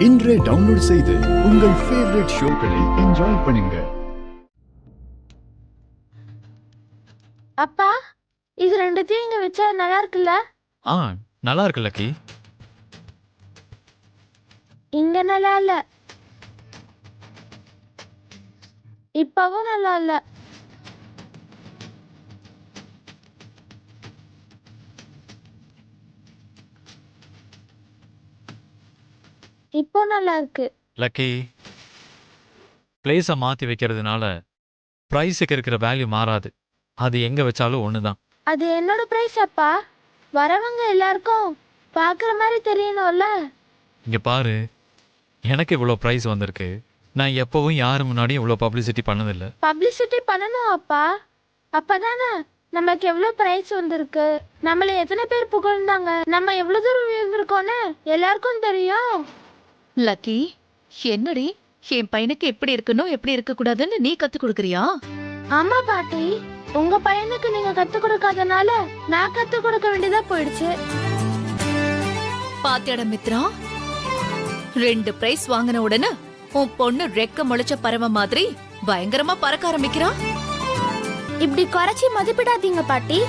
இன்றே டவுன்லோட் செய்து உங்கள் ஃபேவரட் ஷோக்களை என்ஜாய் பண்ணுங்க. அப்பா, இது ரெண்டுத்தையும் இங்க வச்சா நல்லா இருக்குல்ல? நல்லா இருக்கு லக்கி. இங்க நல்லா இல்ல, இப்பவும் நல்லா இல்ல. இப்போ நல்லா இருக்கு. லக்கி, பிளேஸை மாற்றி வைக்கிறதுனால ப்ரைஸுக்கு இருக்கிற வேல்யூ மாறாது. அது எங்கே வச்சாலும் ஒன்று தான். அது என்னோட பிரைஸ் அப்பா. வரவங்க எல்லாருக்கும் பார்க்குற மாதிரி தெரியணும்ல. இங்கே பாரு, எனக்கு இவ்வளோ ப்ரைஸ் வந்திருக்கு. நான் எப்போவும் யார் முன்னாடியும் இவ்வளோ பப்ளிசிட்டி பண்ணதில்லை. பப்ளிசிட்டி பண்ணணும் அப்பா. அப்பதானே நமக்கு எவ்வளோ பிரைஸ் வந்திருக்கு, நம்மள எத்தனை பேர் புகழ்ந்தாங்க, நம்ம எவ்வளோ தூரம் உயர்ந்திருக்கோன்னு எல்லாருக்கும் தெரியும். லக்கி, என்னடி என் பையனுக்கு எப்படி இருக்கணும் எப்படி இருக்க கூடாதுன்னு நீ கத்து கொடுக்கறியா? ஆமா பாட்டி, உங்க பையனுக்கு நீங்க கத்து கொடுக்காதனால நான் கத்து கொடுக்க வேண்டியதா போயிடுச்சு. பாத்தியாட மித்ரா, 2 பிரைஸ் வாங்கின உடனே உன் பொண்ணு ரெக்க முளைச்ச பறவை மாதிரி பயங்கரமா பறக்க ஆரம்பிக்கிறா. இப்படி குறைச்சி மதிப்பிடாதீங்க பாட்டி.